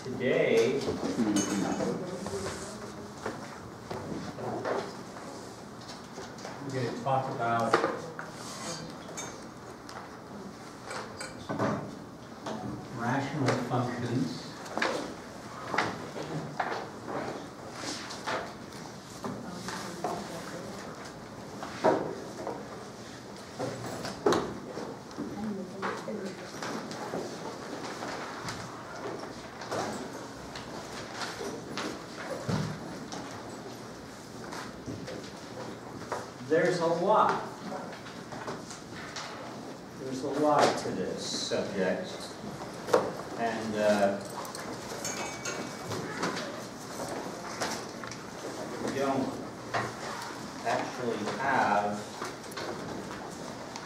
Today, we're going to talk about rational functions. There's a lot. There's a lot to this subject, and we don't actually have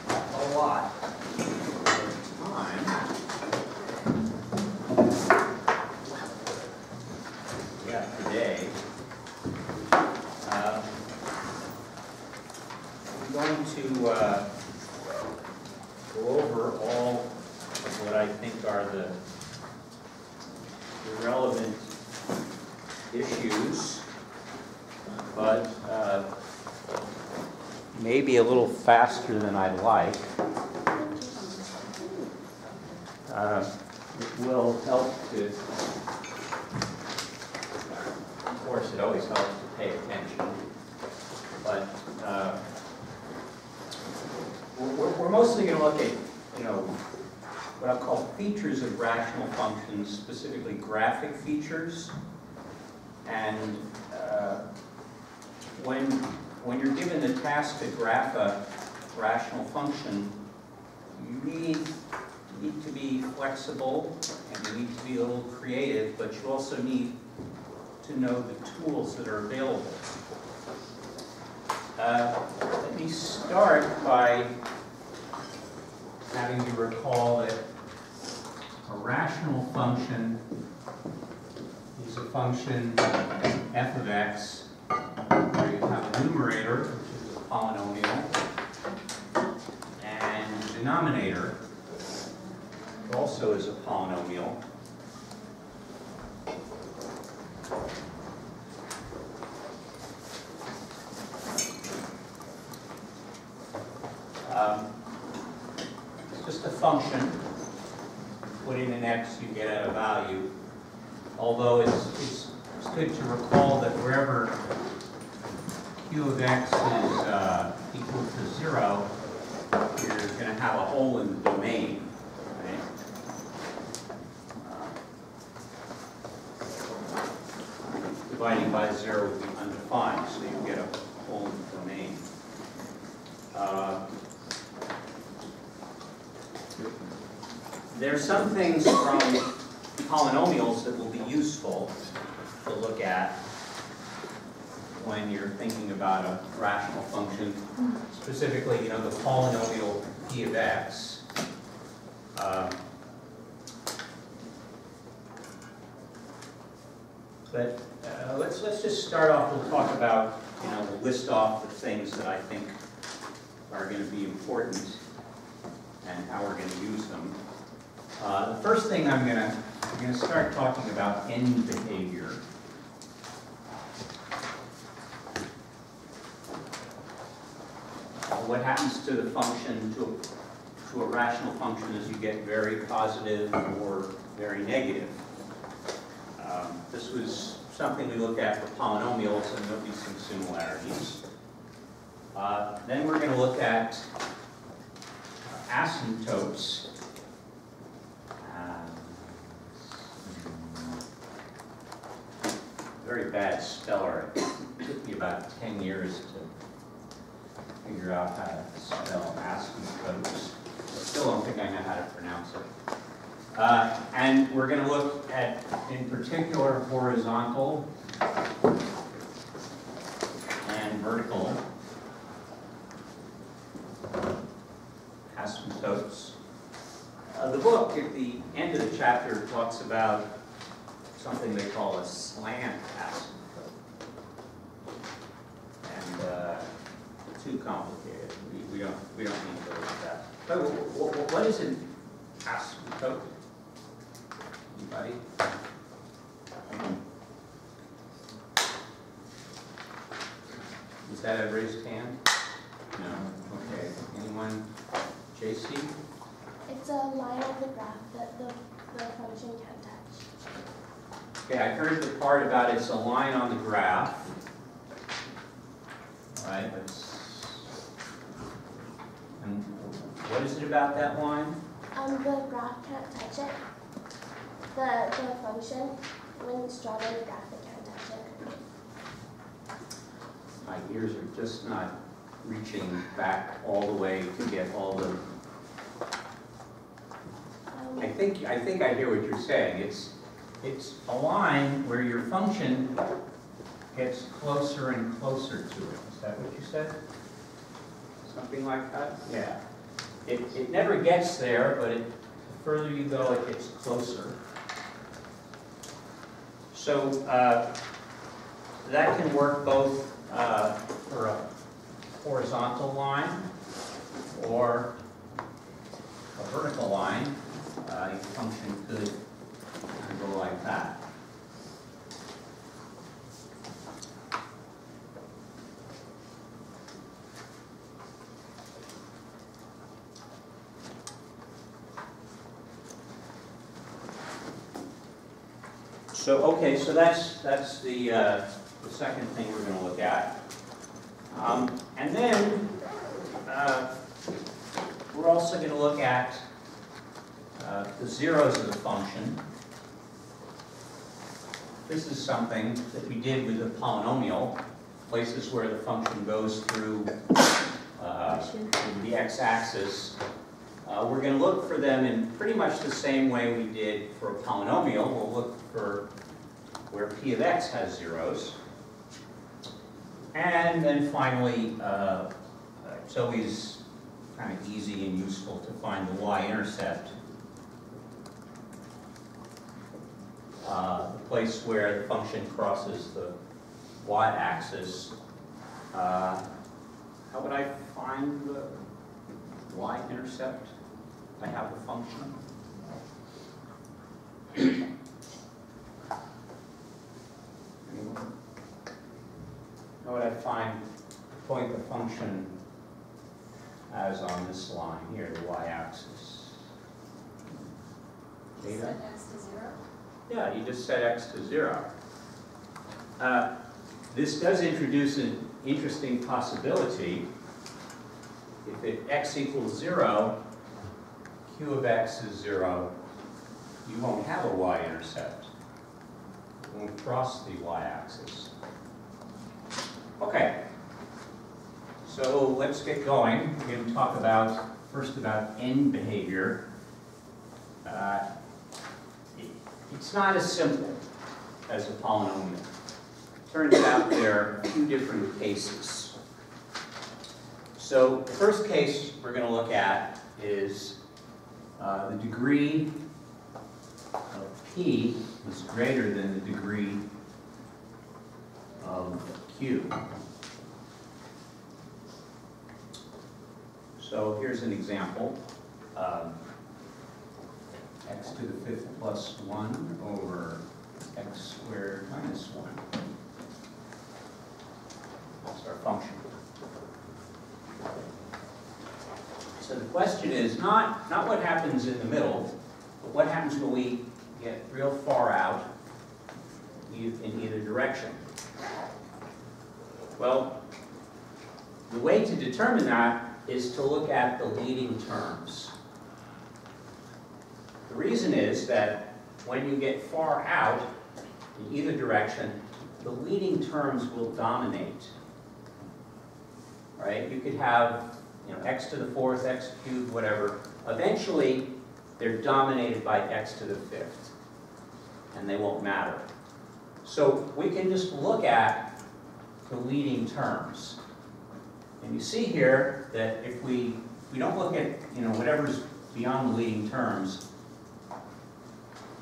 a lot of time. Yeah, today. I'm going to go over all of what I think are the relevant issues, but maybe a little faster than I'd like. It will help to, of course, it always helps to pay attention, but we're mostly going to look at, what I'll call features of rational functions, specifically graphic features. And when you're given the task to graph a rational function, you need to be flexible and you need to be a little creative, but you also need to know the tools that are available. Let me start by having you recall that a rational function is a function f of x where you have a numerator, which is a polynomial, and the denominator also is a polynomial. It's just a function. Put in an x, you get a value. Although it's good to recall that wherever q of x is equal to 0, you're going to have a hole in the domain. Right? Dividing by 0 would be undefined, so you get a hole in the domain. There are some things from polynomials that will be useful to look at when you're thinking about a rational function. Specifically, the polynomial p of x. But let's just start off. We'll talk about, we'll list off the things that I think are going to be important and how we're going to use them. The first thing I'm going to start talking about end behavior. What happens to the function, to a rational function, is you get very positive or very negative. This was something we looked at for polynomials, and there'll be some similarities. Then we're going to look at asymptotes. Very bad speller. It took me about 10 years to figure out how to spell asymptotes. I still don't think I know how to pronounce it. And we're going to look at, in particular, horizontal and vertical asymptotes. The book, at the end of the chapter, talks about something they call a slant asymptote. And too complicated. We don't need to go into that. But what is an asymptote? Anybody? Is that a raised hand? No? Okay. Anyone? JC? It's a line on the graph that the function can't touch. Okay, I heard the part about it's a line on the graph. All right, and what is it about that line? The graph can't touch it. The function, when it's drawn on the graph, it can't touch it. My ears are just not reaching back all the way to get all the. I think I hear what you're saying. It's a line where your function gets closer and closer to it. Is that what you said? Something like that? Yeah. It never gets there, but the further you go, it gets closer. So that can work both for a horizontal line or a vertical line. Your function could go like that. So okay, so that's the second thing we're going to look at, and then we're also going to look at the zeros of the function. This is something that we did with a polynomial, places where the function goes through the x-axis. We're going to look for them in pretty much the same way we did for a polynomial. We'll look for where p of x has zeros. And then finally, it's always kind of easy and useful to find the y-intercept. The place where the function crosses the y-axis. How would I find the y-intercept? I have a function. How would I point the function as on this line here, the y-axis? Set x to 0? Yeah, you just set x to 0. This does introduce an interesting possibility. If x equals 0, q of x is 0, you won't have a y-intercept. It won't cross the y-axis. Okay, so let's get going. We're going to talk first about end behavior. It's not as simple as a polynomial. Turns out there are a few different cases. So the first case we're going to look at is the degree of p is greater than the degree of q. So here's an example. X to the 5th plus 1 over x squared minus 1. That's our function. So the question is not what happens in the middle, but what happens when we get real far out in either direction. Well, the way to determine that is to look at the leading terms. The reason is that when you get far out in either direction, the leading terms will dominate. Right? You could have, x to the 4th, x cubed, whatever. Eventually, they're dominated by x to the 5th, and they won't matter. So we can just look at the leading terms. And you see here that if we don't look at whatever's beyond the leading terms,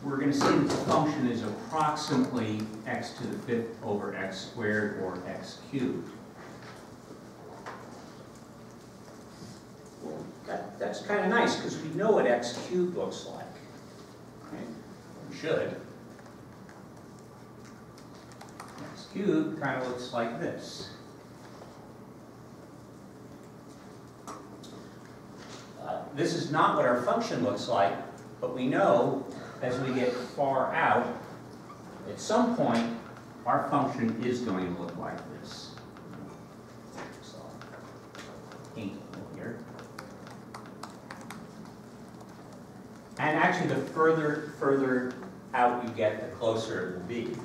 we're going to see that the function is approximately x to the 5th over x squared or x cubed. Well, that's kind of nice because we know what x cubed looks like. Right? We should. X cubed kind of looks like this. this is not what our function looks like, but we know as we get far out, at some point, our function is going to look like this. So, paint it here. And actually, the further out you get, the closer it will be.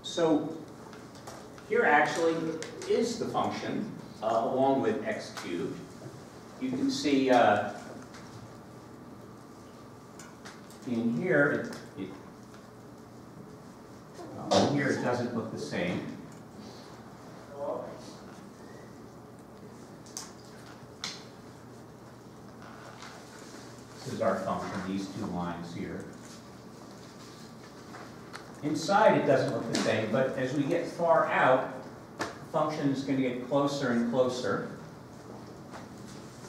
So here actually is the function along with x cubed. You can see in here, here it doesn't look the same. This is our function, these two lines here. Inside it doesn't look the same, but as we get far out, the function is going to get closer and closer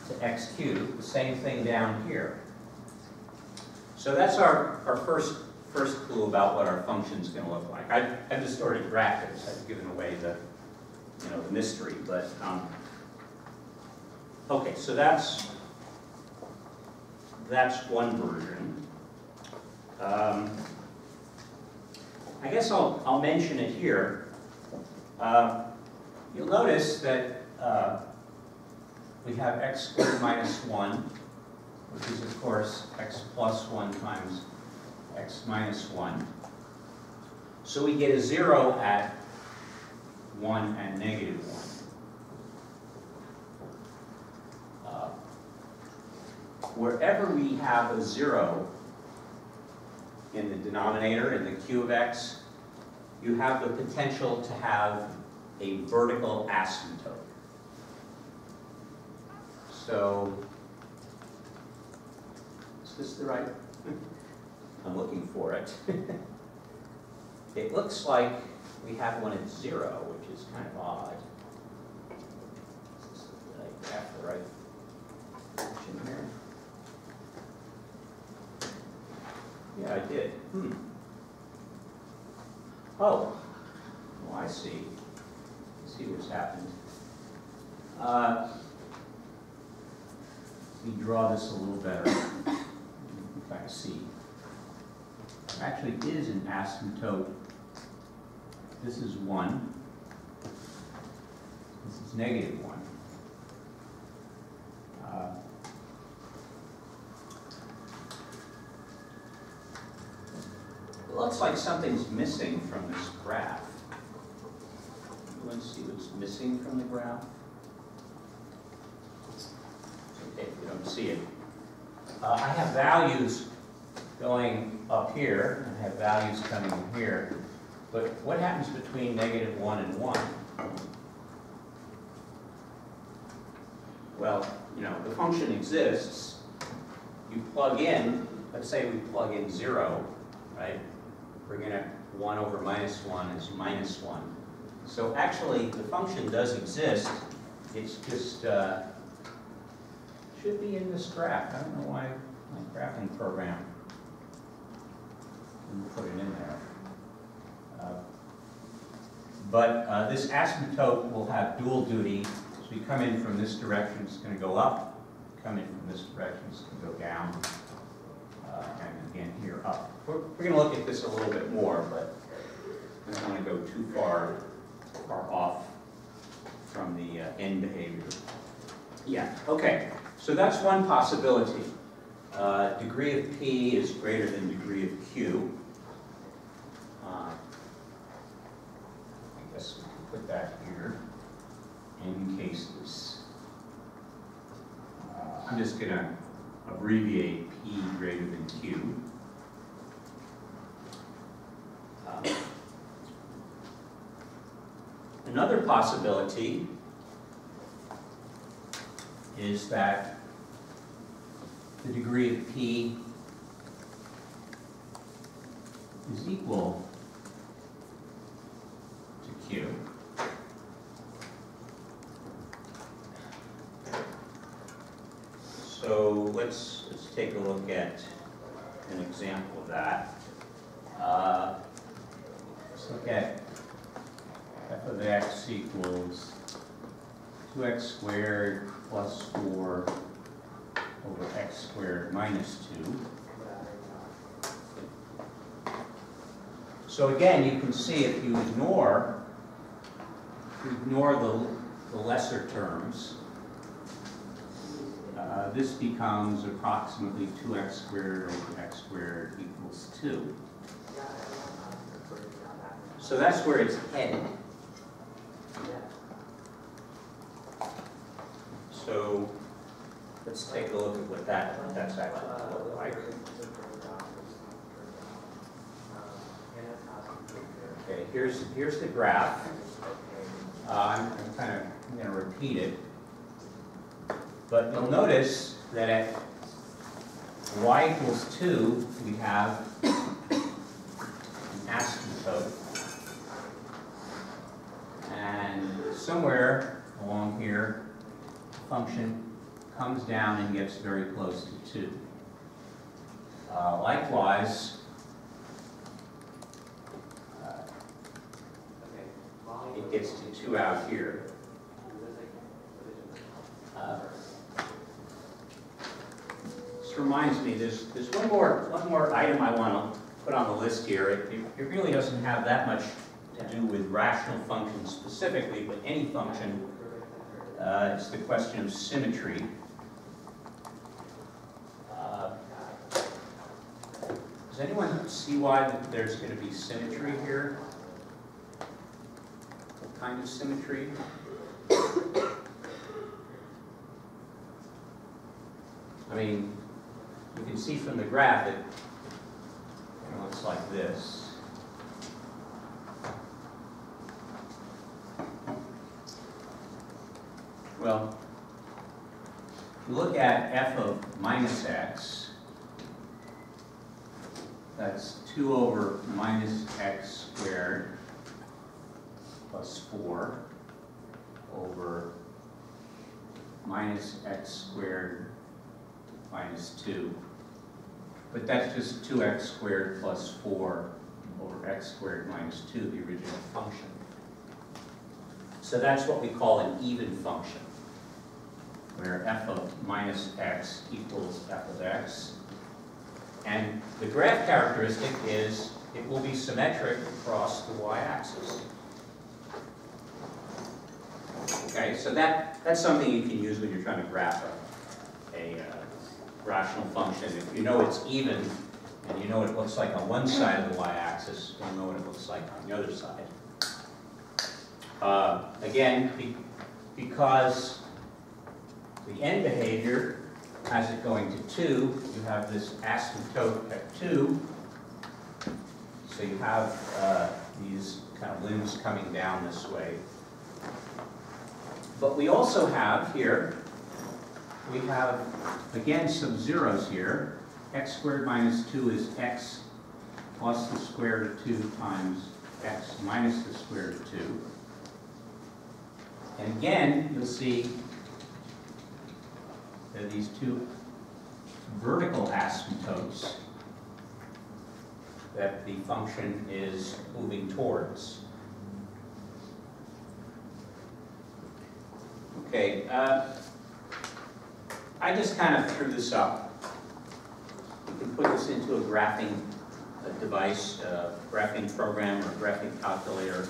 to x cubed. The same thing down here. So that's our first clue about what our function is going to look like. I've distorted graphics. I've given away the the mystery, but okay. So that's one version. I guess I'll mention it here. You'll notice that we have x squared minus 1, which is, of course, x plus 1 times x minus 1. So we get a 0 at 1 and negative 1. Wherever we have a 0 in the denominator, in the q of x, you have the potential to have a vertical asymptote. So, is this the right? I'm looking for it. It looks like we have one at 0, which is kind of odd. Did I graph the right function here? Yeah, I did. Oh, I see. Let's see what's happened. Let me draw this a little better. You can kind of see. There actually is an asymptote. This is 1. This is negative 1. It looks like something's missing from this graph. You want to see what's missing from the graph? It's okay if you don't see it. I have values going up here, and I have values coming in here. But what happens between negative 1 and 1? Well, the function exists. You plug in, let's say we plug in 0, right? We're going to 1 over minus 1 is minus 1. So actually, the function does exist. It's just, should be in this graph. I don't know why my graphing program didn't put it in there. But this asymptote will have dual duty. So we come in from this direction, it's going to go up. Come in from this direction, it's going to go down. And again, here up. We're going to look at this a little bit more, but I don't want to go too far off from the end behavior. Yeah, okay. So that's one possibility. Degree of P is greater than degree of Q. I guess we can put that here in cases. I'm just going to abbreviate P greater than Q. Another possibility is that the degree of P is equal to Q. So let's take a look at an example of that. Let's look at f of x equals 2x squared plus 4 over x squared minus 2. So again, you can see if you ignore the lesser terms, this becomes approximately 2x squared over x squared equals 2. So that's where it's headed. So let's take a look at what that's actually going to look like. Okay, here's the graph. I'm going to repeat it. But you'll notice that at y equals 2, we have an asymptote. And somewhere along here, the function comes down and gets very close to 2. Likewise, it gets to 2 out here. This reminds me, there's one more item I want to put on the list here. It really doesn't have that much to do with rational functions specifically, but any function. It's the question of symmetry. Does anyone see why there's going to be symmetry here? What kind of symmetry? I mean, you can see from the graph it looks like this. Well, if you look at f of minus x, that's 2 over minus x squared plus 4 over minus x squared minus 2. But that's just 2x squared plus 4 over x squared minus 2, the original function. So that's what we call an even function, where f of minus x equals f of x. And the graph characteristic is it will be symmetric across the y-axis. Okay, so that's something you can use when you're trying to graph a rational function. If you know it's even, and you know what it looks like on one side of the y-axis, you'll know what it looks like on the other side. Again, because the end behavior has it going to 2, you have this asymptote at 2, so you have these kind of limbs coming down this way. But we also have here, we have, again, some zeros here. X squared minus 2 is x plus the square root of 2 times x minus the square root of 2. And again, you'll see there are these two vertical asymptotes that the function is moving towards. Okay, I just kind of threw this up. You can put this into a graphing device, graphing program, or graphing calculator.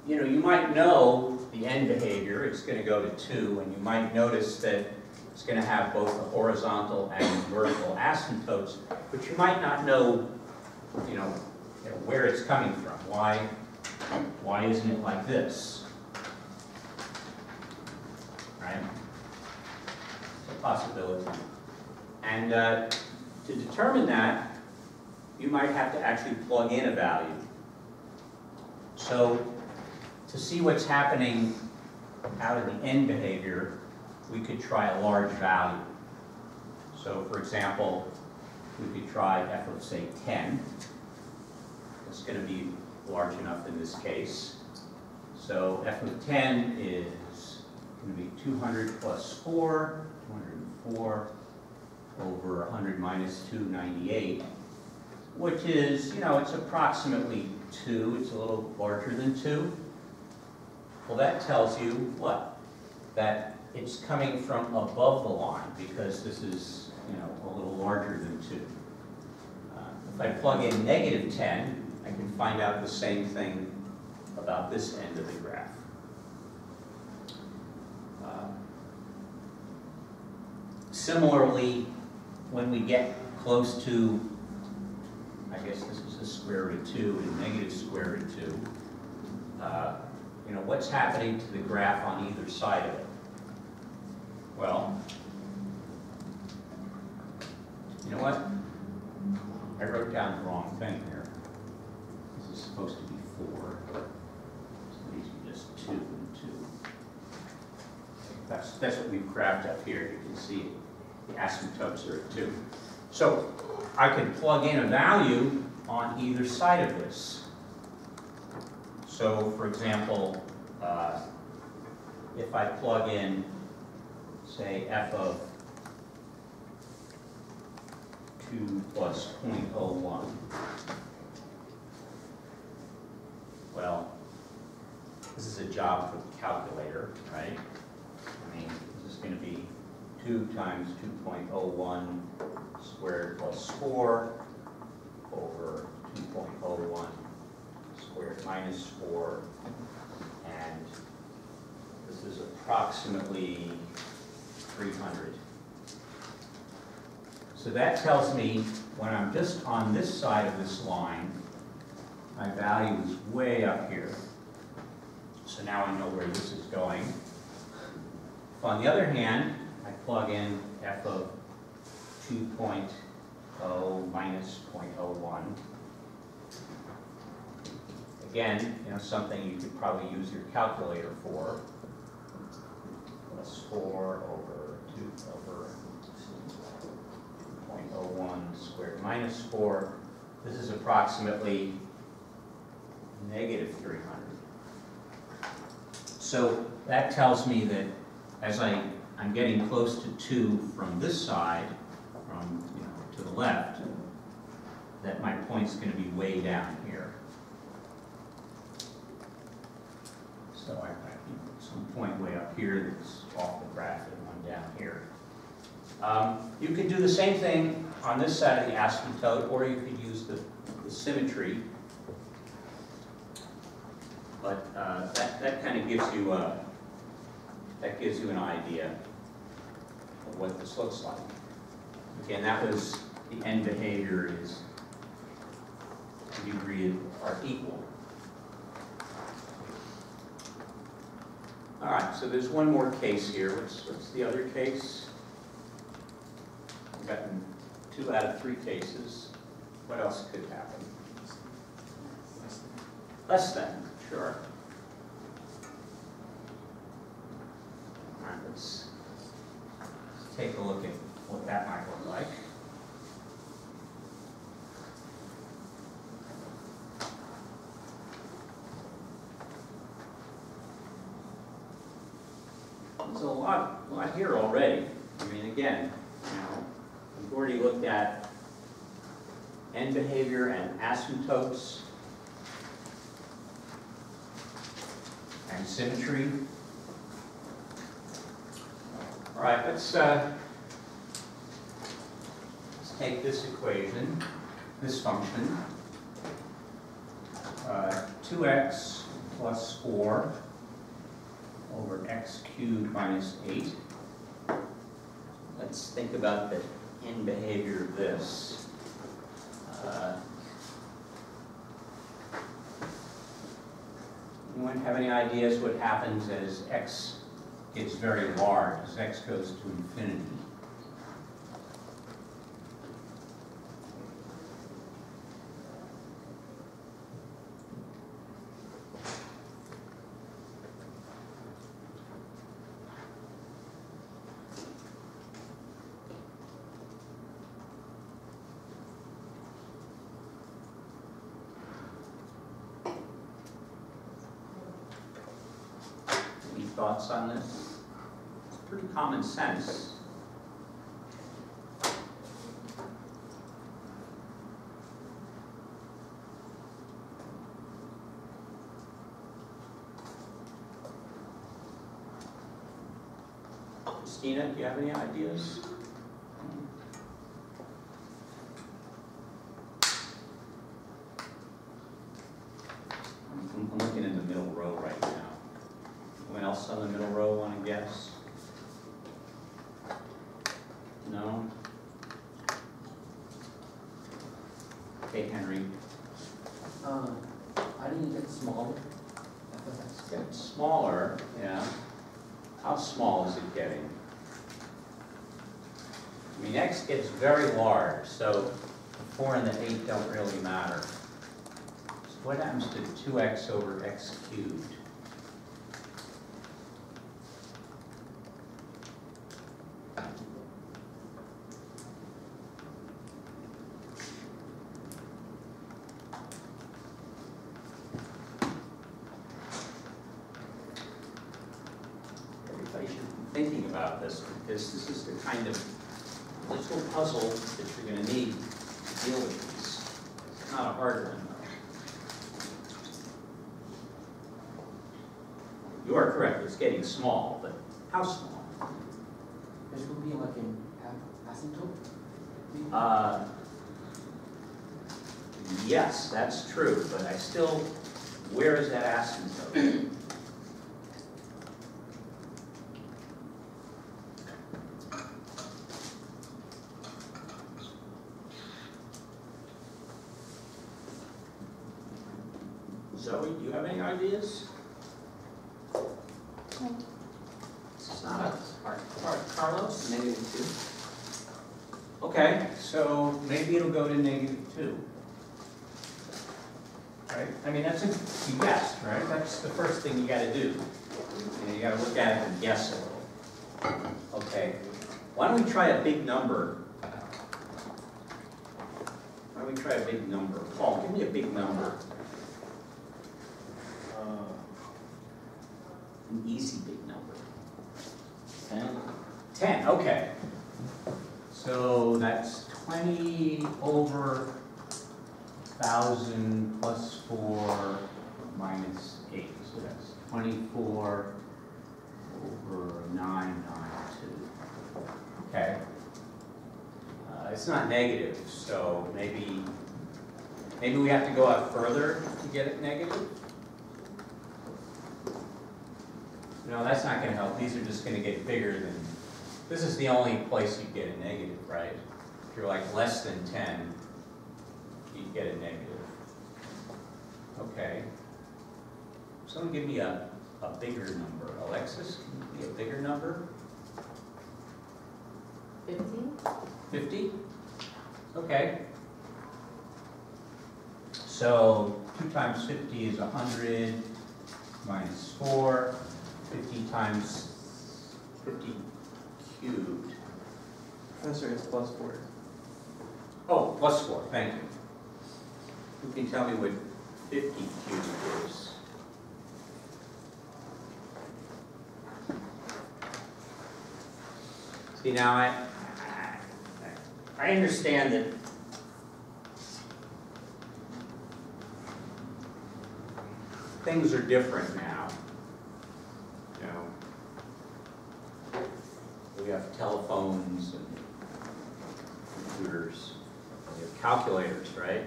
You know, you might know the end behavior, it's going to go to 2, and you might notice that it's going to have both the horizontal and vertical asymptotes, but you might not know, where it's coming from. Why isn't it like this? Right? It's a possibility. And to determine that, you might have to actually plug in a value. So, to see what's happening out of the end behavior, we could try a large value. So, for example, we could try f of, say, 10. It's going to be large enough in this case. So f of 10 is going to be 200 plus 4, 204 over 100 minus 298, which is, it's approximately 2, it's a little larger than 2. Well, that tells you what? That it's coming from above the line because this is, a little larger than 2. If I plug in negative 10, I can find out the same thing about this end of the graph. Similarly, when we get close to, I guess this is the square root of 2 and negative square root of 2, what's happening to the graph on either side of it? Well, you know what? I wrote down the wrong thing here. This is supposed to be 4. So these are just 2 and 2. That's what we've graphed up here. You can see the asymptotes are at 2. So I can plug in a value on either side of this. So, for example, if I plug in, say, f of 2 plus 0.01, well, this is a job for the calculator, right? I mean, this is going to be 2 times 2.01 squared plus 4 over 2.01 squared minus 4, and this is approximately 300. So that tells me when I'm just on this side of this line, my value is way up here. So now I know where this is going. If on the other hand, I plug in f of 2.0 minus 0.01. Again, something you could probably use your calculator for. Plus 4 over 2 over 0.01 squared minus 4. This is approximately negative 300. So that tells me that as I'm getting close to 2 from this side, from to the left, that my point's going to be way down here. So I some point way up here that's off the graph and one down here. You could do the same thing on this side of the asymptote, or you could use the symmetry. But that kind of gives you an idea of what this looks like. Again, that was the end behavior is to degree are equal. All right, so there's one more case here. What's the other case? We've gotten 2 out of 3 cases. What else could happen? Less than, sure. All right, let's take a look at what that might look like. There's a lot here already. I mean, again, we've already looked at end behavior and asymptotes and symmetry. All right, let's take this equation, this function, 2x plus 4 over x cubed minus 8. Let's think about the end behavior of this. Anyone have any ideas what happens as x gets very large, as x goes to infinity? Thoughts on this? It's pretty common sense. Christina, do you have any ideas? I'm looking in the middle row right now. Anyone else on the middle row want to guess? No? Okay, Henry. I didn't get smaller. It's getting smaller, yeah. How small is it getting? I mean, x gets very large, so the 4 and the 8 don't really matter. So what happens to 2x over x cubed? Everybody should be thinking about this, because this is the kind of little puzzle that you're going to need to deal with these. It's not a hard one, though. You are correct, it's getting small, but how small? This would be like an asymptote. Yes, that's true, but I still, where is that asymptote? Zoe, do you have any ideas? No. This is not a hard. Carlos? -2. Okay, so maybe it'll go to -2. Right? I mean, that's you guessed, right? That's the first thing you gotta do. You gotta look at it and guess a little. Okay. Why don't we try a big number? Why don't we try a big number? Paul, give me a big number. An easy big number. 10. 10, okay. So that's 20 over 1,000 plus 4 minus 8. So that's 24 over 992. Okay. It's not negative, so maybe we have to go out further to get it negative. No, that's not going to help. These are just going to get bigger than. This is the only place you get a negative, right? If you're like less than 10, you get a negative. Okay. Someone give me a bigger number. Alexis, can you give me a bigger number? 15? 50? Okay. So 2 times 50 is 100 minus 4. 50 times 50 cubed. Professor, it's +4. Oh, plus 4, thank you. Who can tell me what 50 cubed is? See, now I understand that things are different now. You know, we have telephones and computers, we have calculators, right?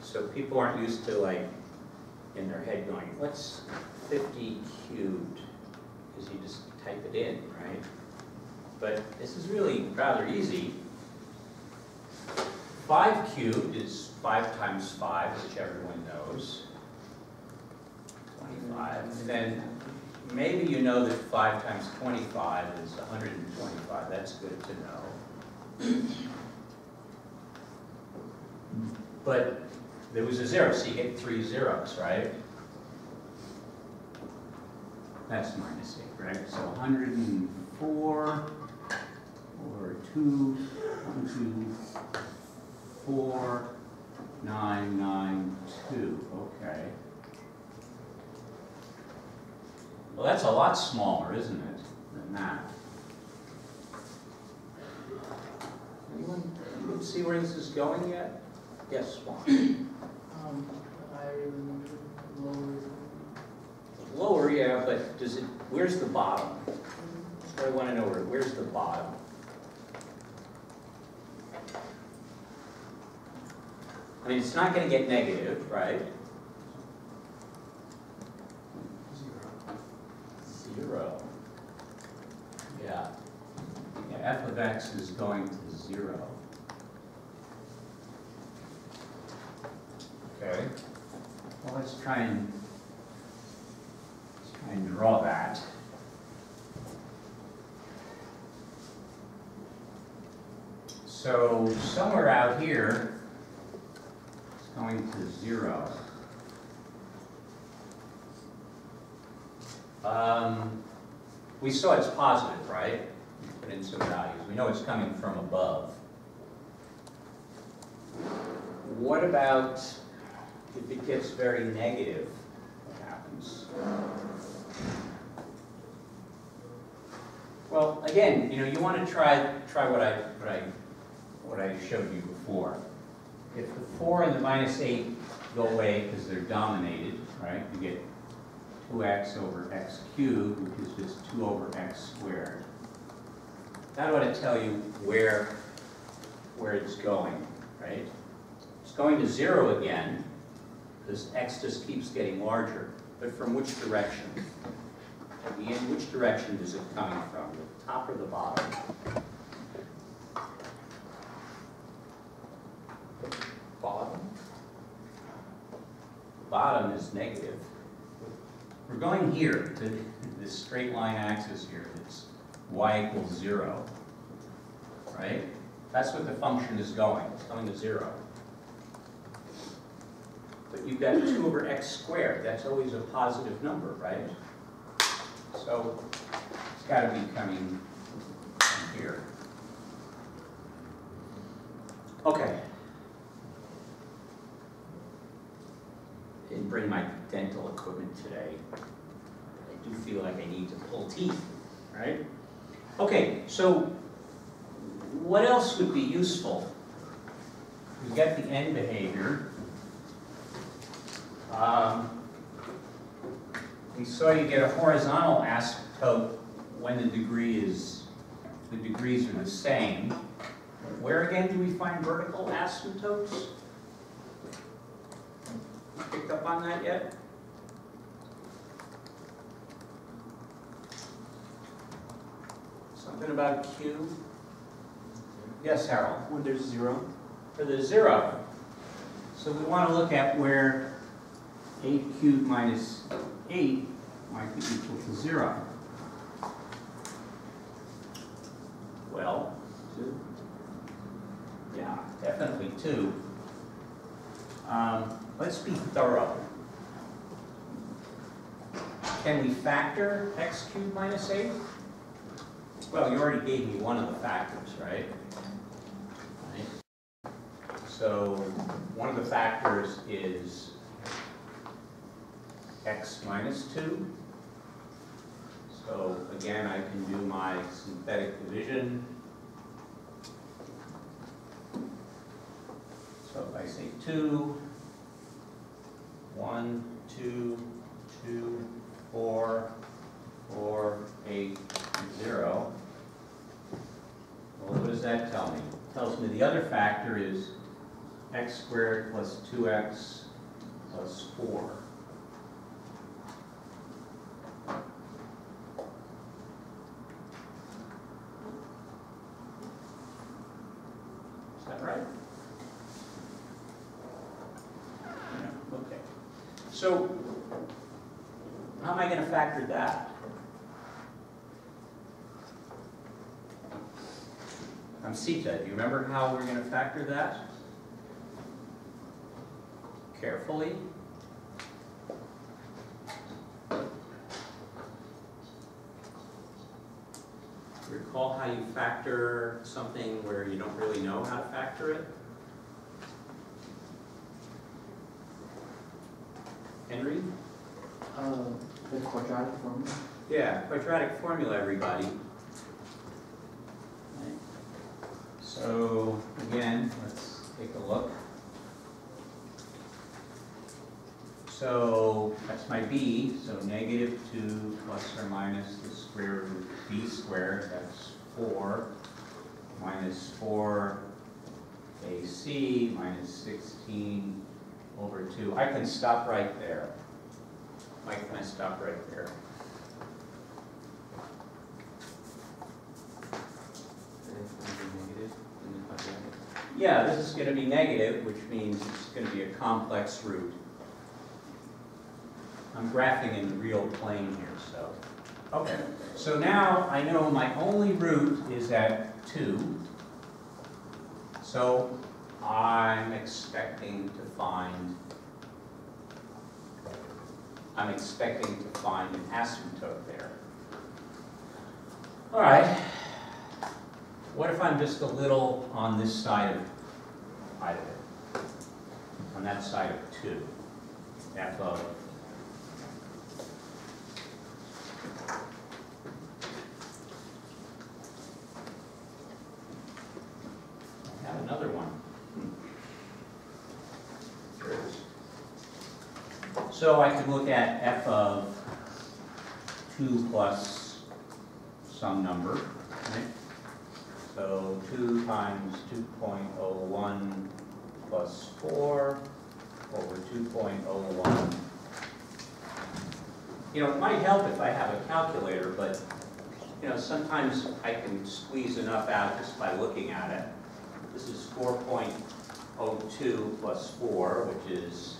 So people aren't used to, like, in their head going, what's 50 cubed? Because you just type it in, right? But this is really rather easy. 5 cubed is 5 times 5, which everyone knows. 25. And then maybe you know that 5 times 25 is 125. That's good to know. But there was a 0, so you get 3 zeros, right? That's minus 8, right? So 104 over 2, 1, 2, 4, 9, 9, 2. Okay. Well, that's a lot smaller, isn't it, than that? Anyone see where this is going yet? Yes, Swan. I remember lower. Lower, yeah, but does it? Where's the bottom? So I want to know where's the bottom? I mean, it's not going to get negative, right? 0. Yeah. Yeah, f of x is going to 0. Okay. Well, let's try and draw that. So somewhere out here, it's going to 0. We saw it's positive, right? We put in some values. We know it's coming from above. What about if it gets very negative? What happens? Well, again, you want to try what I showed you before. If the 4 and the -8 go away because they're dominated, right? You get 2x over x cubed, which is just 2 over x squared. That ought to tell you where it's going, right? It's going to 0 again, because x just keeps getting larger. But from which direction? At the end, which direction is it coming from? The top or the bottom? Bottom. The bottom is negative. We're going here to this straight line axis here. It's y equals 0, right? That's what the function is going. It's going to 0. But you've got 2 over x squared. That's always a positive number, right? So it's got to be coming from here. Okay. Didn't bring my dental equipment today. I do feel like I need to pull teeth, right? Okay, so what else would be useful? We get the end behavior. We saw you get a horizontal asymptote when the degrees are the same. Where again do we find vertical asymptotes? Picked up on that yet? Something about Q? Yes, Harold? When there's 0. For the 0. So we want to look at where 8 cubed minus 8 might be equal to 0. Well, 2. yeah, definitely 2. Let's be thorough. Can we factor x cubed minus 8? Well, you already gave me one of the factors, right? So one of the factors is x minus 2. So again, I can do my synthetic division. So if I say 2, 1, 2, 2, 4, 4, 8, 0. Well, what does that tell me? It tells me the other factor is x squared plus 2x plus 4. Is that right? Yeah, okay. So, how am I going to factor that? Amsita, do you remember how we're going to factor that? Carefully. Recall how you factor something where you don't really know how to factor it? Henry? The quadratic formula. Yeah, quadratic formula, everybody. Right. So, again, let's take a look. So that's my b, so negative 2 plus or minus the square root of b squared, that's 4, minus 4 ac minus 16 over 2. I can stop right there. Why can I stop right there? Yeah, this is going to be negative, which means it's going to be a complex root. I'm graphing in the real plane here, so. Okay, so now I know my only root is at 2. So I'm expecting to find an asymptote there. All right. What if I'm just a little on this side of it? On that side of 2, f of I have another one. There it is. So I can look at f of 2 plus some number, right? So 2 times 2.01 plus 4 over 2.01. You know, it might help if I have a calculator, but you know, sometimes I can squeeze enough out just by looking at it. This is 4.02 plus 4, which is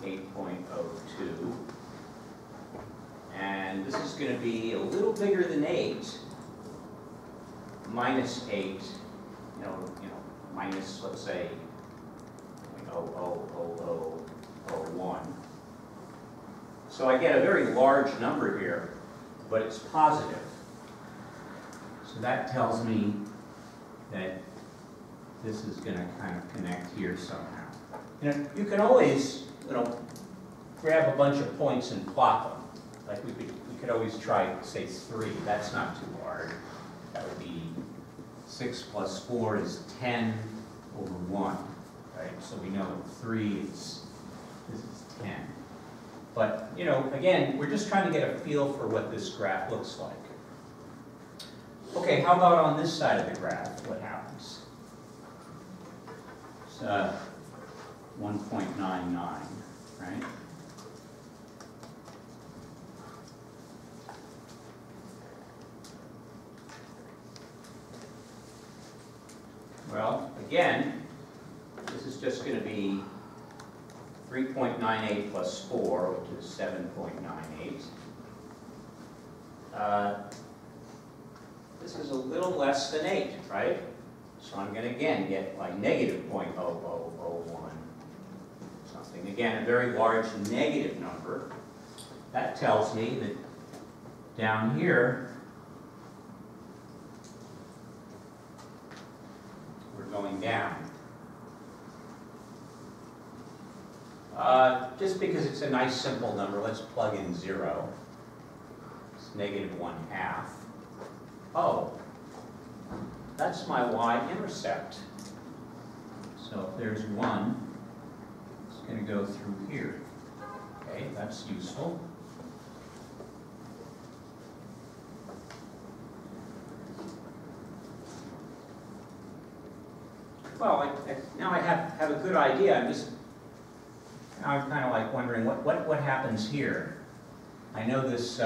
8.02. And this is going to be a little bigger than 8. Minus 8, minus, let's say, 0.00001. So I get a very large number here, but it's positive. So that tells me that this is going to kind of connect here somehow. You know, you can always, grab a bunch of points and plot them. Like we could always try, say, 3. That's not too hard. That would be 6 plus 4 is 10 over 1, right? So we know 3 is, this is 10. But, again, we're just trying to get a feel for what this graph looks like. Okay, how about on this side of the graph? What happens? It's 1.99, right? Well, again, this is just going to be 3.98 plus 4, which is 7.98. This is a little less than 8, right? So I'm going to, again, get like negative 0.0001 something. Again, a very large negative number. That tells me that down here, going down. Just because it's a nice simple number, let's plug in 0. It's negative 1/2. Oh, that's my y-intercept. So if there's 1, it's going to go through here. Okay, that's useful. Well, now I have a good idea. I'm kind of like wondering what happens here. I know this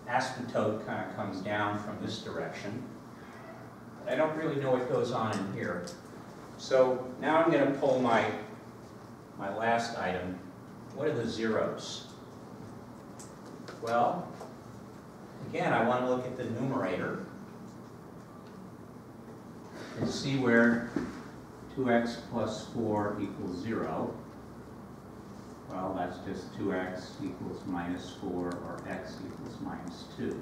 asymptote kind of comes down from this direction, but I don't really know what goes on in here. So now I'm going to pull my last item. What are the zeros? Well, again, I want to look at the numerator and see where 2x plus 4 equals 0. Well, that's just 2x equals minus 4, or x equals minus 2.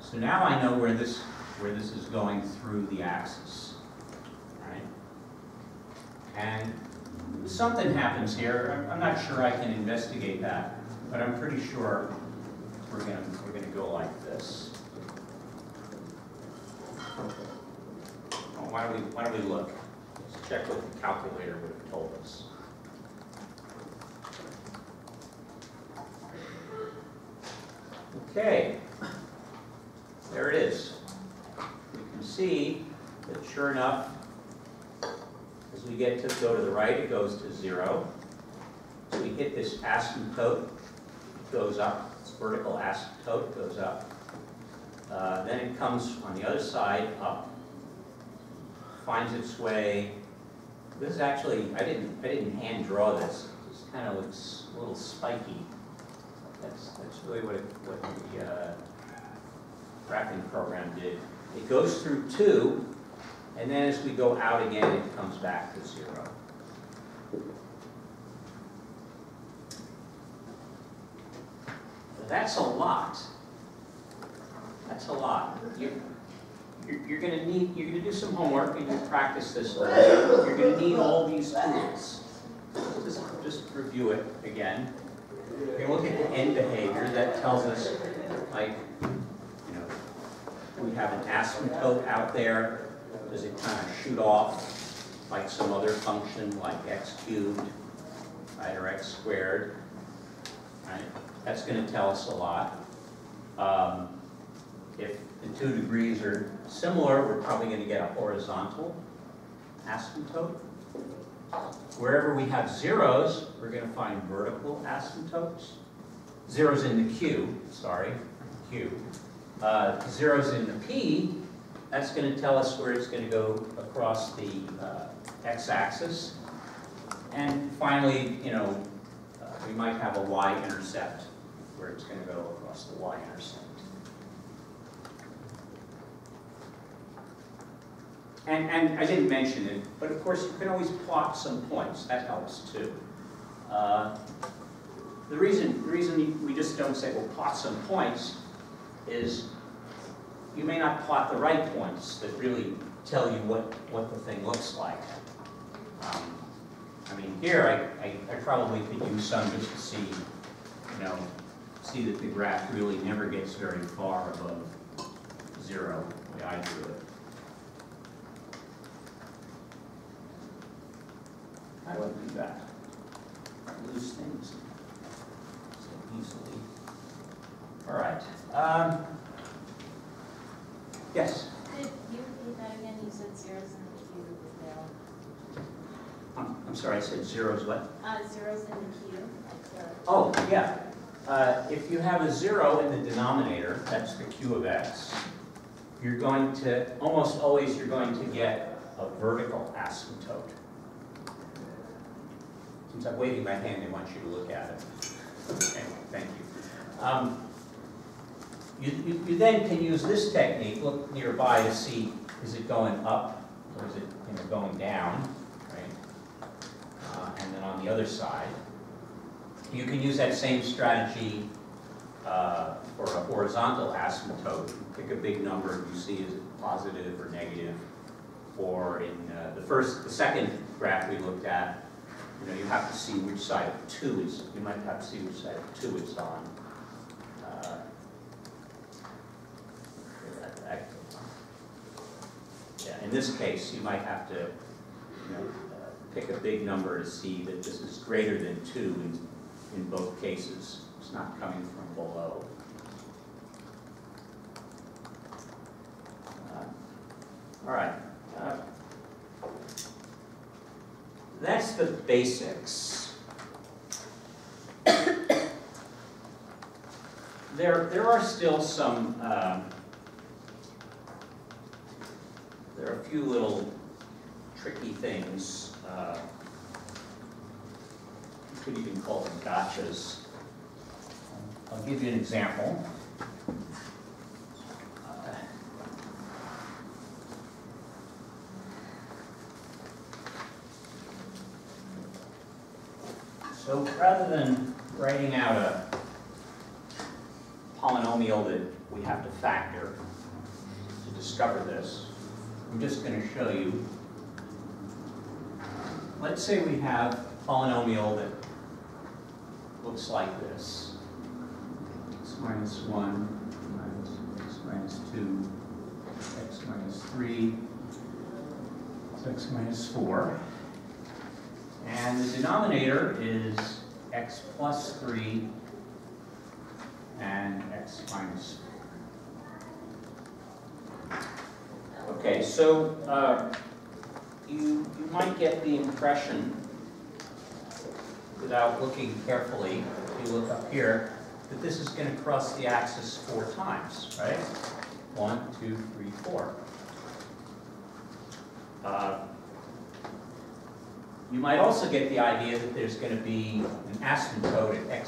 So now I know where this is going through the axis, right? And something happens here. I'm not sure I can investigate that, but I'm pretty sure we're gonna go like this. Why don't we look? Let's check what the calculator would have told us. Okay, there it is. You can see that sure enough, as we get to go to the right, it goes to 0. So we hit this asymptote, it goes up. This vertical asymptote goes up. Then it comes on the other side up, finds its way. This is actually, I didn't hand draw this. It just kind of looks a little spiky. That's really what the graphing program did. It goes through 2, and then as we go out again, it comes back to 0. That's a lot. That's a lot. You're going to do some homework and you practice this a little bit. You're going to need all these tools. Just review it again. You're going to look at the end behavior. That tells us, like, you know, we have an asymptote out there. Does it kind of shoot off like some other function like x cubed, right, or x squared? Right? That's going to tell us a lot. If the 2 degrees are similar, we're probably going to get a horizontal asymptote. Wherever we have zeros, we're going to find vertical asymptotes. Zeros in the Q, sorry, Q. Zeros in the P, that's going to tell us where it's going to go across the x-axis. And finally, you know, we might have a y-intercept where it's going to go across the y-intercept. And I didn't mention it, but of course you can always plot some points. That helps too. The reason we just don't say, well, plot some points is you may not plot the right points that really tell you what the thing looks like. I mean, here I probably could use some just to see, you know, see that the graph really never gets very far above 0, the way I drew it. How do I do that? I lose things so easily. All right. Yes? Could you repeat that again? You said zeros in the cube there. I'm sorry, I said zeros what? Zeros in the cube. Like the... Oh, yeah. If you have a 0 in the denominator, that's the q of x, you're going to, almost always you're going to get a vertical asymptote. Since I'm waving my hand, I want you to look at it. Okay, thank you. You then can use this technique, look nearby to see, is it going up or is it, you know, going down, right? And then on the other side, you can use that same strategy for a horizontal asymptote. Pick a big number and you see is it positive or negative. Or in the second graph we looked at, you know, you have to see which side of 2 is, you might have to see which side of 2 it's on. Yeah, in this case, you might have to, you know, pick a big number to see that this is greater than 2 in both cases. It's not coming from below. All right. That's the basics. There are still some, there are a few little tricky things. You could even call them gotchas. I'll give you an example. So rather than writing out a polynomial that we have to factor to discover this, I'm just going to show you. Let's say we have a polynomial that looks like this. X minus 1 minus x minus 2, x minus 3, So x minus 4. And the denominator is x plus 3 and x minus 4. Okay, so you might get the impression, without looking carefully, if you look up here, that this is going to cross the axis 4 times, right? 1, 2, 3, 4. You might also get the idea that there's going to be an asymptote at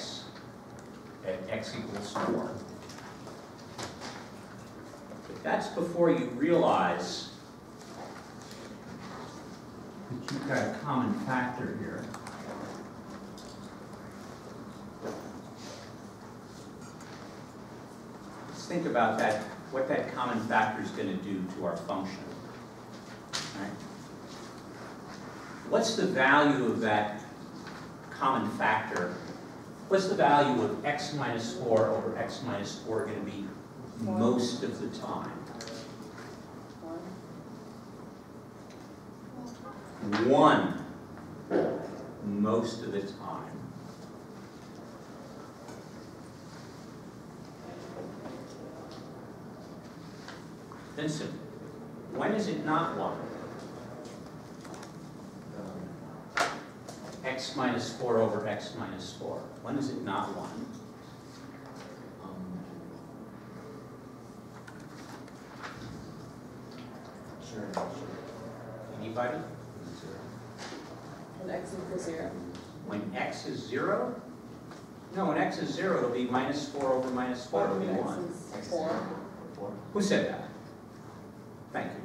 x equals 4. But that's before you realize that you've got a common factor here. Let's think about that, what that common factor is going to do to our function. Right? What's the value of that common factor? What's the value of x minus 4 over x minus 4 going to be most of the time? 1 most of the time. Vincent, when is it not 1? X minus 4 over x minus 4. When is it not 1? Sure. Anybody? When x equals 0. When x is 0? No, when x is 0, it'll be minus 4 over minus 4, it'll be 1. X is 4. Who said that? Thank you.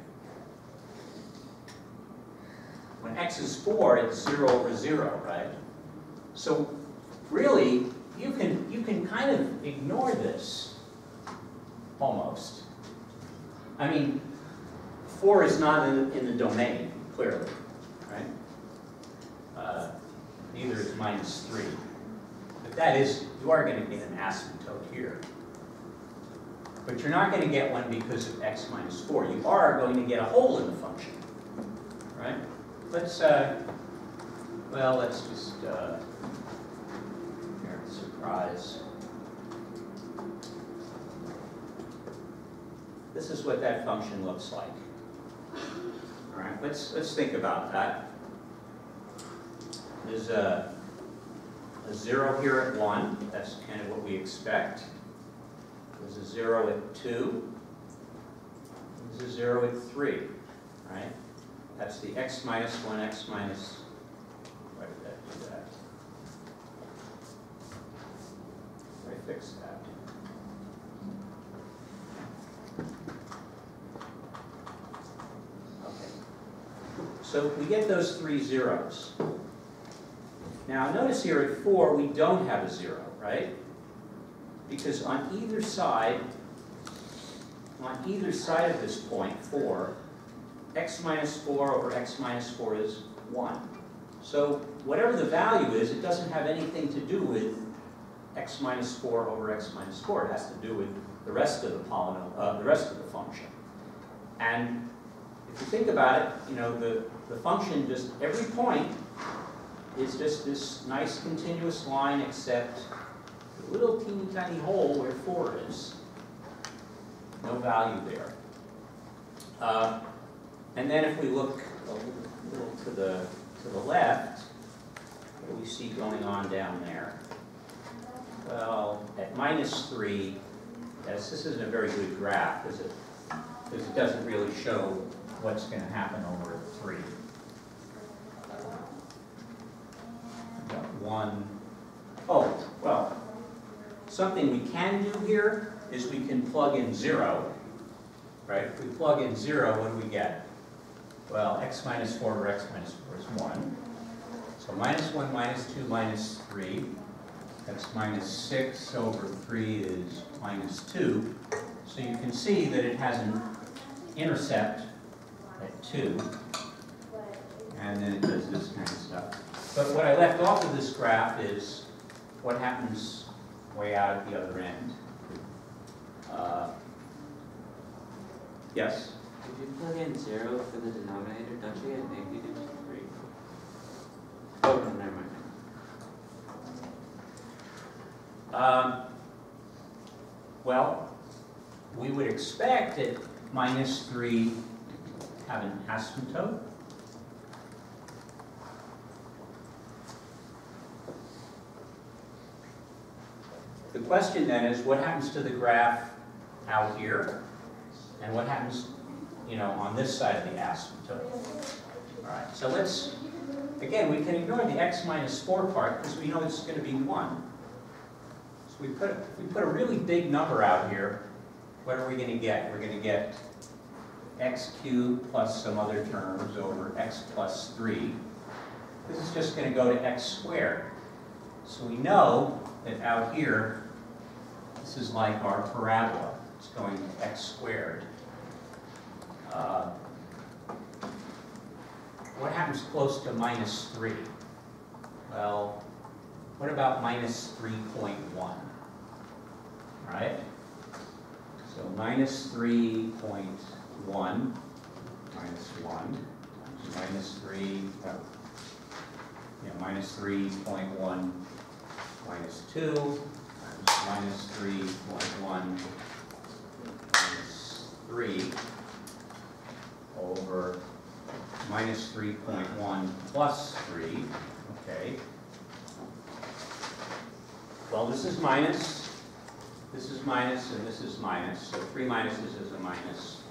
When x is 4, it's 0 over 0, right? So really, you can kind of ignore this, almost. I mean, 4 is not in the domain, clearly, right? Neither is minus 3. But that is, you are going to get an asymptote here. But you're not going to get one because of x minus 4. You are going to get a hole in the function, right? Let's just, here, surprise. This is what that function looks like. All right, let's think about that. There's a 0 here at 1. That's kind of what we expect. There's a 0 at 2. There's a 0 at 3, right? That's the x minus 1, x minus, why did that do that? I fixed that. Okay. So we get those 3 zeros. Now notice here at 4 we don't have a 0, right? Because on either side of this point, 4, x minus 4 over x minus 4 is 1. So whatever the value is, it doesn't have anything to do with x minus 4 over x minus 4. It has to do with the rest of the polynomial, the rest of the function. And if you think about it, you know, the function just, every point is just this nice continuous line except a little teeny tiny hole where 4 is. No value there. And then if we look a little to the left, what do we see going on down there? Well, at minus 3, this isn't a very good graph, is it? Because it doesn't really show what's going to happen over at 3. We've got 1. Oh, well, something we can do here is we can plug in 0, right? If we plug in 0, what do we get? Well, x minus 4 over x minus 4 is 1. So minus 1, minus 2, minus 3. That's minus 6 over 3 is minus 2. So you can see that it has an intercept at 2. And then it does this kind of stuff. But what I left off of this graph is what happens way out at the other end. Yes? If you plug in 0 for the denominator, don't you get -3? Oh, no, never mind. Well, we would expect that -3 have an asymptote. The question then is, what happens to the graph out here? And what happens, on this side of the asymptote? All right, so let's, again, we can ignore the x minus 4 part because we know it's going to be 1. So we put a really big number out here. What are we going to get? We're going to get x cubed plus some other terms over x plus 3. This is just going to go to x squared. So we know that out here, this is like our parabola. It's going to x squared. What happens close to -3? Well, what about -3.1? Right? So -3.1 minus 1 minus 3, -3.1 minus 2 minus 3.1 minus 3 over minus 3.1 plus 3, okay. Well, this is minus, and this is minus, so 3 minuses is a minus.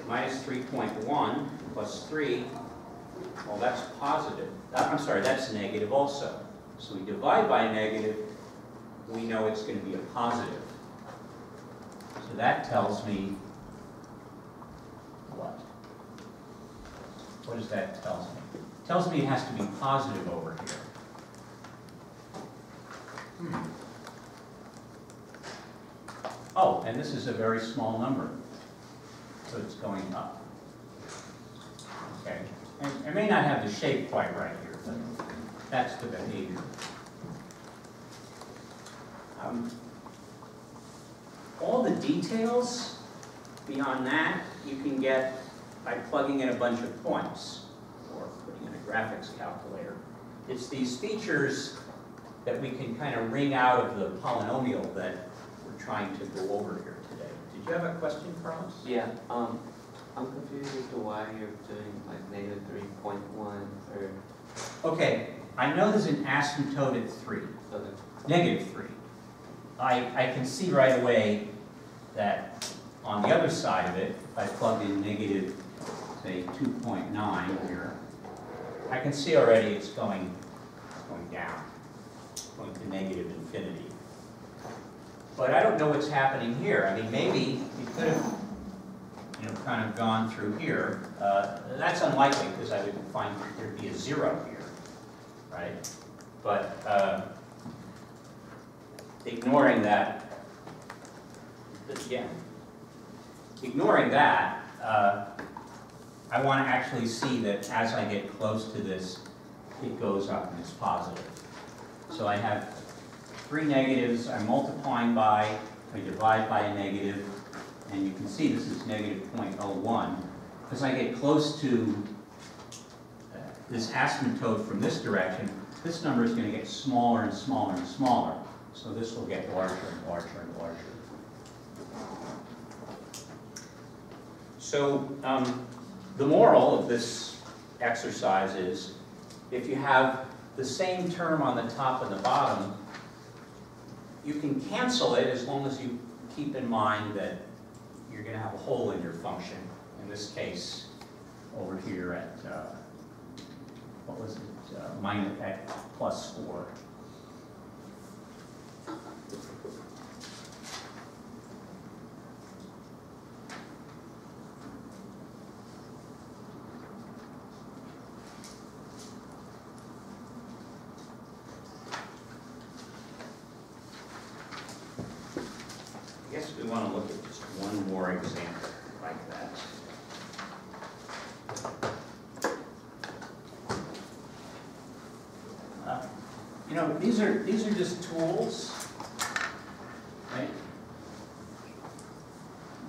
Minus 3.1 plus 3, well, that's positive. I'm sorry, that's negative also. So we divide by a negative, we know it's going to be a positive. So that tells me what? What does that tell me? It tells me it has to be positive over here. Oh, and this is a very small number. So it's going up. Okay. And I may not have the shape quite right here, but that's the behavior. All the details beyond that you can get by plugging in a bunch of points or putting in a graphics calculator. It's these features that we can kind of wring out of the polynomial that we're trying to go over here today. Did you have a question, Carlos? Yeah, I'm confused as to why you're doing like -3.1 or... Okay, I know there's an asymptote at 3, Okay. -3. I can see right away that on the other side of it, if I plug in negative, say, 2.9 here, I can see already it's going down, going to negative infinity. But I don't know what's happening here. I mean, maybe it could have, kind of gone through here. That's unlikely because I would find there'd be a 0 here, right? But ignoring that, I want to actually see that as I get close to this, it goes up and it's positive. So I have 3 negatives, I'm multiplying by, I divide by a negative, and you can see this is negative 0.01. As I get close to this asymptote from this direction, this number is going to get smaller and smaller and smaller. So this will get larger and larger and larger. So the moral of this exercise is, if you have the same term on the top and the bottom, you can cancel it as long as you keep in mind that you're going to have a hole in your function. In this case, over here at, what was it, minus at plus 4. I guess we want to look at just one more example like that. These are just tools, right?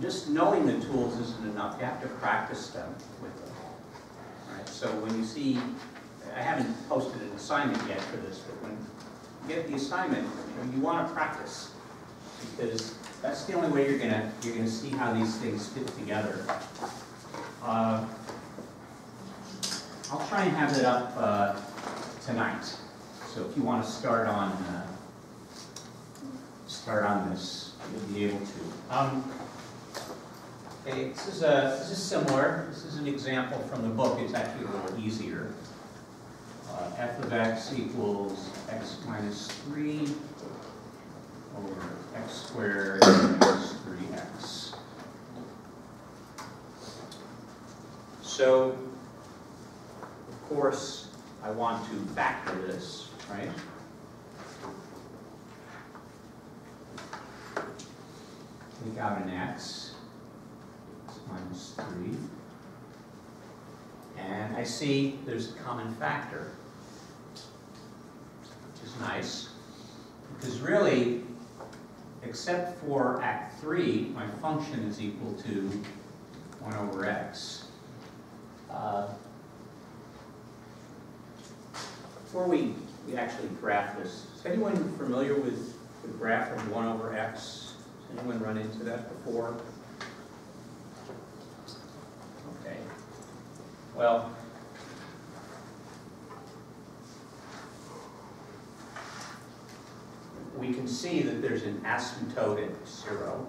just knowing the tools isn't enough. You have to practice them with them. All right, so when you see, I haven't posted an assignment yet for this, but when you get the assignment, you want to practice, because that's the only way you're gonna see how these things fit together. I'll try and have it up tonight. So if you want to start on this, you'll be able to. Okay, this is similar. This is an example from the book. It's actually a little easier. F of x equals x minus 3 over x squared minus 3x. So, of course, I want to factor this, right? Take out an x minus 3. And I see there's a common factor, which is nice, because really, except for at 3, my function is equal to 1 over x. Before we actually graph this, is anyone familiar with the graph of 1 over x? Has anyone run into that before? Okay. Well, we can see that there's an asymptote at 0,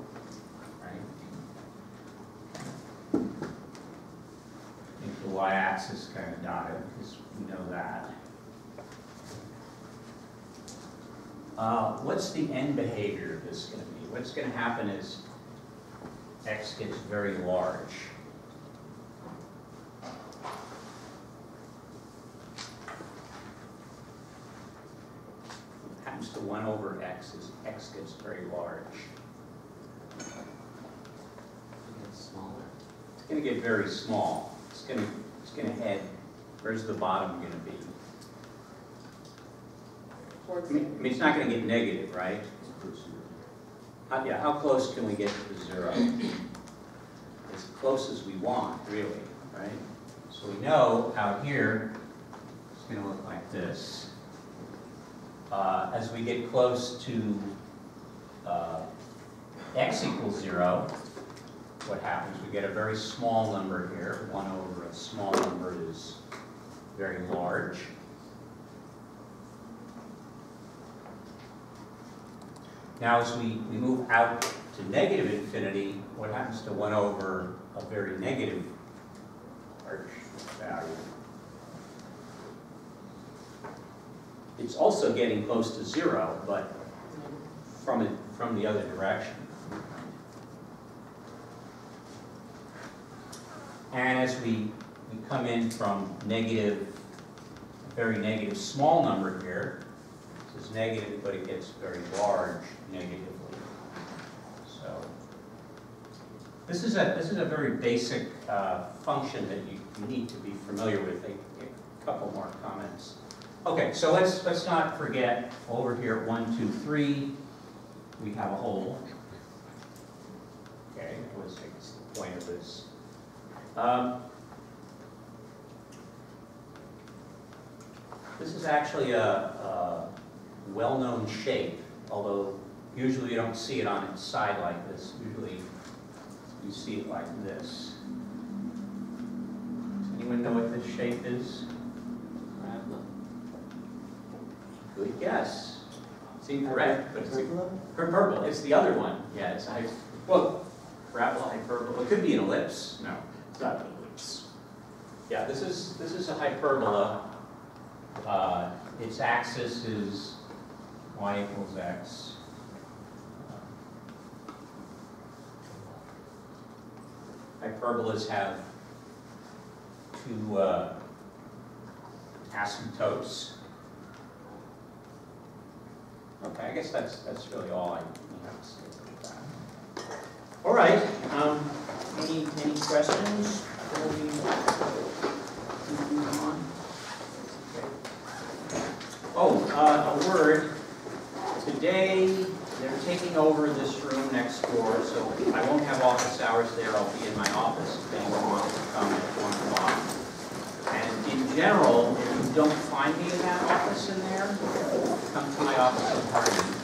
right? I think the y-axis is kind of dotted, because we know that. What's the end behavior of this going to be? What's going to happen is x gets very large. What happens to 1 over x is x gets very large. It gets smaller. It's going to get very small. It's going to head. Where's the bottom going to be? I mean, it's not going to get negative, right? How close can we get to 0? As close as we want, really, right? So we know out here, it's going to look like this. As we get close to x equals 0, what happens? We get a very small number here. 1 over a small number is very large. Now, as we move out to negative infinity, what happens to 1 over a very negative large value? It's also getting close to 0, but from the other direction. And as we come in from negative, a very negative small number here, this is negative, but it gets very large negatively. So this is a very basic function that you need to be familiar with. A couple more comments. Okay, so let's not forget over here at 1, 2, 3, we have a hole. Okay, that was the point of this. This is actually a well-known shape, although usually you don't see it on its side like this. Usually you see it like this. Does anyone know what this shape is? Good guess. It's incorrect, but it's purple. It's the other one. Yeah, it's a parabola, hyperbola. It could be an ellipse. No, it's not an ellipse. Yeah, this is a hyperbola. Its axis is y equals x. Hyperbolas have two asymptotes. Okay, I guess that's really all I have to say about that. All right. Any questions before we move on? Oh, a word. Today they're taking over this room next store, so I won't have office hours there. I'll be in my office if anyone wants to come at 1 o'clock. And in general, if you don't find me in that office in there, come to my office in Harding.